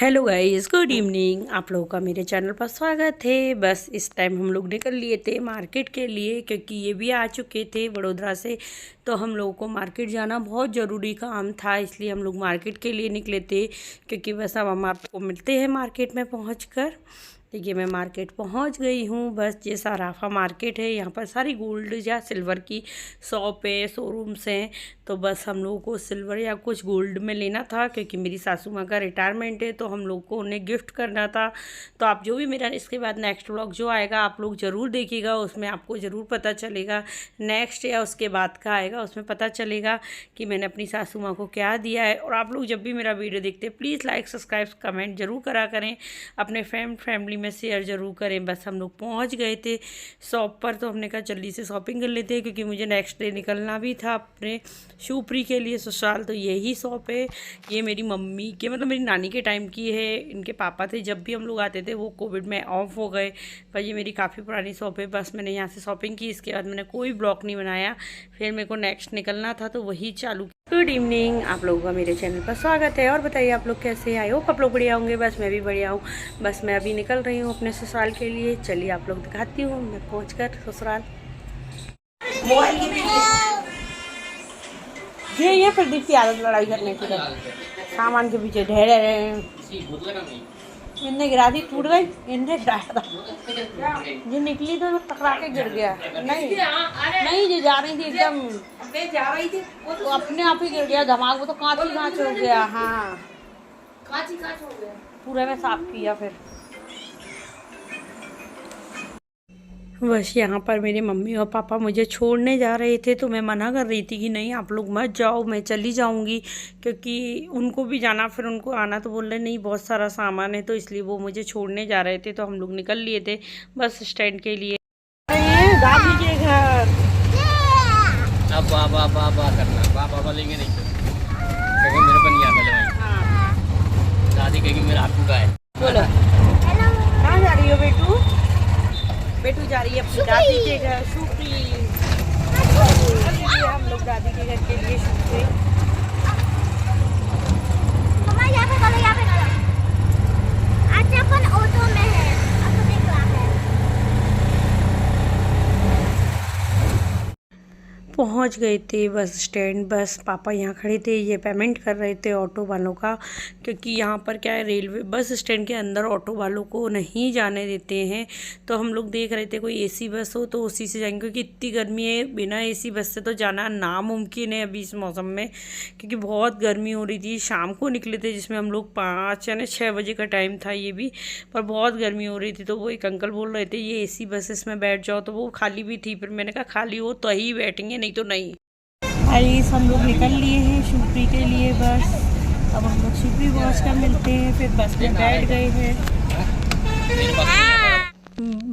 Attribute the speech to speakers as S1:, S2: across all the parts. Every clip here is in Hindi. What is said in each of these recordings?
S1: Hello guys, good evening. आप लोगों का मेरे चैनल पर स्वागत है। बस इस टाइम हम लोग निकल लिए थे मार्केट के लिए, क्योंकि ये भी आ चुके थे वडोदरा से। तो हम लोगों को मार्केट जाना बहुत ज़रूरी काम था, इसलिए हम लोग मार्केट के लिए निकले थे। क्योंकि बस अब हम आपको मिलते हैं मार्केट में पहुँच। देखिए मैं मार्केट पहुंच गई हूं। बस ये सराफा मार्केट है, यहाँ पर सारी गोल्ड या सिल्वर की शॉप है, शोरूम्स हैं। तो बस हम लोगों को सिल्वर या कुछ गोल्ड में लेना था, क्योंकि मेरी सासू माँ का रिटायरमेंट है, तो हम लोग को उन्हें गिफ्ट करना था। तो आप जो भी मेरा इसके बाद नेक्स्ट व्लॉग जो आएगा आप लोग ज़रूर देखिएगा, उसमें आपको ज़रूर पता चलेगा। नेक्स्ट या उसके बाद का आएगा, उसमें पता चलेगा कि मैंने अपनी सासू माँ को क्या दिया है। और आप लोग जब भी मेरा वीडियो देखते हैं प्लीज़ लाइक सब्सक्राइब कमेंट ज़रूर करा करें, अपने फैमिली में शेयर ज़रूर करें। बस हम लोग पहुंच गए थे शॉप पर, तो हमने कहा जल्दी से शॉपिंग कर लेते हैं, क्योंकि मुझे नेक्स्ट डे निकलना भी था अपने शिवपुरी के लिए ससुराल। तो यही शॉप है, ये मेरी मम्मी के मतलब मेरी नानी के टाइम की है। इनके पापा थे, जब भी हम लोग आते थे वो कोविड में ऑफ हो गए, पर ये मेरी काफ़ी पुरानी शॉप है। बस मैंने यहाँ से शॉपिंग की, इसके बाद मैंने कोई ब्लॉग नहीं बनाया। फिर मेरे को नेक्स्ट निकलना था तो वही चालू। गुड इवनिंग, आप लोगों का मेरे चैनल पर स्वागत है। और बताइए आप लोग कैसे आए हो? आप लोग बढ़िया होंगे। बस मैं भी बढ़िया हूँ। बस मैं अभी निकल रही हूँ अपने ससुराल के लिए। चलिए आप लोग दिखाती हूँ मैं पहुँचकर ससुराल। ये प्रदीप की आदत लड़ाई करने की, सामान के पीछे ढेरे रहे। इनने गिरा दी, टूट गई। इनने गिराया था, जो निकली तो टकरा के गिर गया। नहीं जो जा रही थी एकदम जा रही थी तो अपने आप ही गिर गया, धमाक वो तो कांच ही कांच हो गया। हाँ कांच ही कांच हो गया, पूरे में साफ किया। फिर बस यहाँ पर मेरे मम्मी और पापा मुझे छोड़ने जा रहे थे, तो मैं मना कर रही थी कि नहीं आप लोग मत जाओ, मैं चली जाऊँगी, क्योंकि उनको भी जाना फिर उनको आना। तो बोल रहे नहीं बहुत सारा सामान है, तो इसलिए वो मुझे छोड़ने जा रहे थे। तो हम लोग निकल लिए थे बस स्टैंड के लिए। दादी के घर
S2: अब बाबा करना, बाबा लेंगे नहीं तो कहेंगे मेरे को नहीं आता। हाँ। दादी कहेगी मेरा आपको का है।
S1: बोलो कहाँ जा रही हो बेटू? बेटू जा रही है अपनी दादी के घर शिवपुरी। हम लोग दादी के घर के लिए शिवपुरी।
S3: आज अपन ऑटो में है, ऑटो देख रहा है।
S1: पहुंच गए थे बस स्टैंड। बस पापा यहाँ खड़े थे, ये पेमेंट कर रहे थे ऑटो वालों का, क्योंकि यहाँ पर क्या है रेलवे बस स्टैंड के अंदर ऑटो वालों को नहीं जाने देते हैं। तो हम लोग देख रहे थे कोई एसी बस हो तो उसी से जाएंगे, क्योंकि इतनी गर्मी है, बिना एसी बस से तो जाना नामुमकिन है अभी इस मौसम में, क्योंकि बहुत गर्मी हो रही थी। शाम को निकले थे जिसमें हम लोग 5 यानी 6 बजे का टाइम था ये भी, पर बहुत गर्मी हो रही थी। तो वो एक अंकल बोल रहे थे ये एसी बसेस में बैठ जाओ, तो वो खाली भी थी। फिर मैंने कहा खाली हो तो ही बैठेंगे, नहीं तो नहीं। गाइस हम लोग निकल लिए हैं शिवपुरी के लिए। बस अब हम लोग शिवपुरी पहुँच कर मिलते हैं। फिर बस में बैठ गए हैं,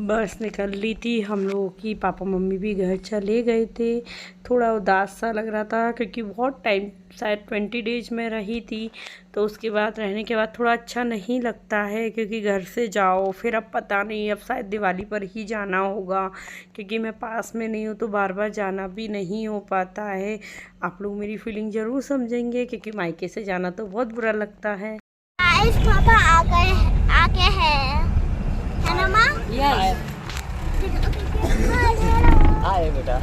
S1: बस निकल ली थी हम लोगों की। पापा मम्मी भी घर चले गए थे। थोड़ा उदास सा लग रहा था, क्योंकि बहुत टाइम शायद 20 डेज में रही थी। तो उसके बाद रहने के बाद थोड़ा अच्छा नहीं लगता है, क्योंकि घर से जाओ फिर अब पता नहीं, अब शायद दिवाली पर ही जाना होगा, क्योंकि मैं पास में नहीं हूँ तो बार बार जाना भी नहीं हो पाता है। आप लोग मेरी फीलिंग ज़रूर समझेंगे, क्योंकि मायके से जाना तो बहुत बुरा लगता है।
S3: पापा आ गए हैं, है ना माँ?
S2: हाय बेटा।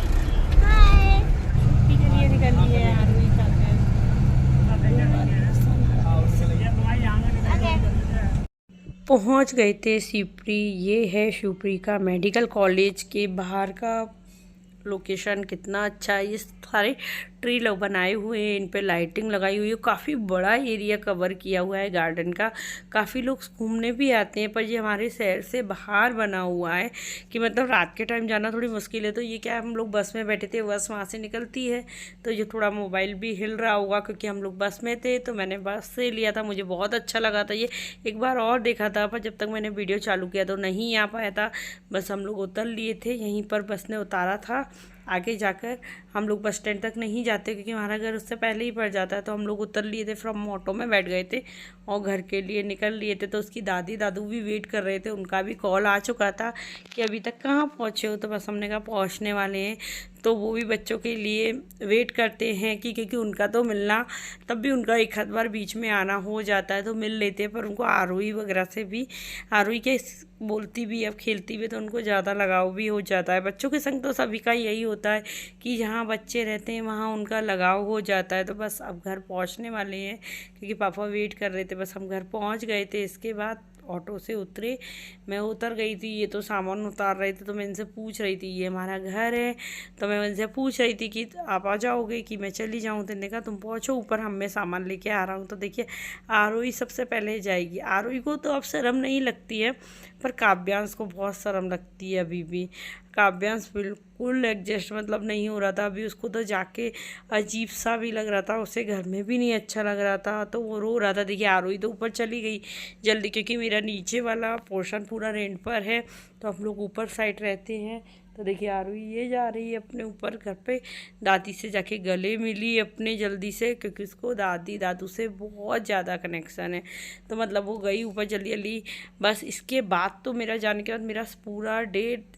S3: हाय।
S1: लिए निकलिए पहुंच गए थे शिवपुरी। ये है शिवपुरी का मेडिकल कॉलेज के बाहर का लोकेशन। कितना अच्छा है, ये सारे ट्री लोग बनाए हुए हैं, इन पे लाइटिंग लगाई हुई है। काफ़ी बड़ा एरिया कवर किया हुआ है गार्डन का। काफ़ी लोग घूमने भी आते हैं, पर ये हमारे शहर से बाहर बना हुआ है, कि मतलब रात के टाइम जाना थोड़ी मुश्किल है। तो ये क्या है, हम लोग बस में बैठे थे, बस वहाँ से निकलती है, तो ये थोड़ा मोबाइल भी हिल रहा होगा, क्योंकि हम लोग बस में थे। तो मैंने बस से लिया था, मुझे बहुत अच्छा लगा था ये। एक बार और देखा था, पर जब तक मैंने वीडियो चालू किया तो नहीं आ पाया था। बस हम लोग उतर लिए थे, यहीं पर बस ने उतारा था। आगे जाकर हम लोग बस स्टैंड तक नहीं जाते क्योंकि हमारा घर उससे पहले ही पड़ जाता है। तो हम लोग उतर लिए थे फ्रॉम ऑटो में, बैठ गए थे और घर के लिए निकल लिए थे। तो उसकी दादी दादू भी वेट कर रहे थे, उनका भी कॉल आ चुका था कि अभी तक कहाँ पहुँचे हो। तो बस हमने कहा पहुँचने वाले हैं। तो वो भी बच्चों के लिए वेट करते हैं कि क्योंकि उनका तो मिलना, तब भी उनका एक आध बार बीच में आना हो जाता है तो मिल लेते हैं। पर उनको आरोही वगैरह से भी, आरोही के बोलती भी, अब खेलती भी, तो उनको ज़्यादा लगाव भी हो जाता है। बच्चों के संग तो सभी का यही होता है कि जहाँ बच्चे रहते हैं वहाँ उनका लगाव हो जाता है। तो बस अब घर पहुँचने वाले हैं क्योंकि पापा वेट कर रहे थे। बस हम घर पहुँच गए थे। इसके बाद ऑटो से उतरे, मैं उतर गई थी, ये तो सामान उतार रहे थे। तो मैं इनसे पूछ रही थी ये हमारा घर है। तो मैं इनसे पूछ रही थी कि आप आ जाओगे कि मैं चली जाऊँ। तो इन्होंने कहा तुम पहुँचो ऊपर, हम मैं सामान लेके आ रहा हूँ। तो देखिए आरोही सबसे पहले जाएगी। आरोही को तो अब शर्म नहीं लगती है, पर काव्यांश को बहुत शर्म लगती है अभी भी। काव्यांश बिल्कुल एडजस्ट मतलब नहीं हो रहा था अभी, उसको तो जाके अजीब सा भी लग रहा था, उसे घर में भी नहीं अच्छा लग रहा था। तो वो रो रहा था। देखिए आरोही तो ऊपर चली गई जल्दी, क्योंकि मेरा नीचे वाला पोर्शन पूरा रेंट पर है तो हम लोग ऊपर साइड रहते हैं। तो देखिए आरोही ये जा रही है अपने ऊपर घर पे, दादी से जाके गले मिली अपने जल्दी से, क्योंकि उसको दादी दादू से बहुत ज़्यादा कनेक्शन है। तो मतलब वो गई ऊपर जल्दी जल्दी। बस इसके बाद तो मेरा जाने के बाद मेरा पूरा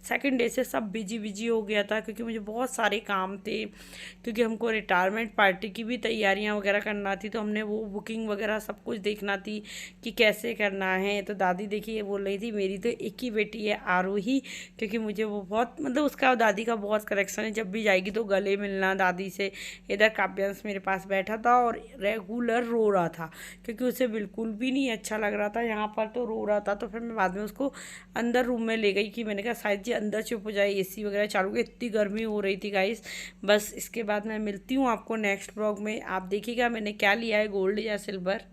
S1: सेकंड डे से सब बिजी हो गया था, क्योंकि मुझे बहुत सारे काम थे, क्योंकि हमको रिटायरमेंट पार्टी की भी तैयारियां वगैरह करना थी। तो हमने वो बुकिंग वगैरह सब कुछ देखना थी कि कैसे करना है। तो दादी देखिए बोल रही थी मेरी तो एक ही बेटी है आरोही, क्योंकि मुझे वो बहुत मतलब उसका और दादी का बहुत कनेक्शन है। जब भी जाएगी तो गले मिलना दादी से। इधर काव्यांश मेरे पास बैठा था और रेगुलर रो रहा था, क्योंकि उसे बिल्कुल भी नहीं अच्छा लग रहा था यहाँ पर, तो रो रहा था। तो फिर मैं बाद में उसको अंदर रूम में ले गई कि मैंने कहा शायद जी अंदर चुप हो जाए, एसी वगैरह चालू की, इतनी गर्मी हो रही थी गाइस। बस इसके बाद मैं मिलती हूँ आपको नेक्स्ट ब्लॉग में। आप देखिएगा मैंने क्या लिया है, गोल्ड या सिल्वर।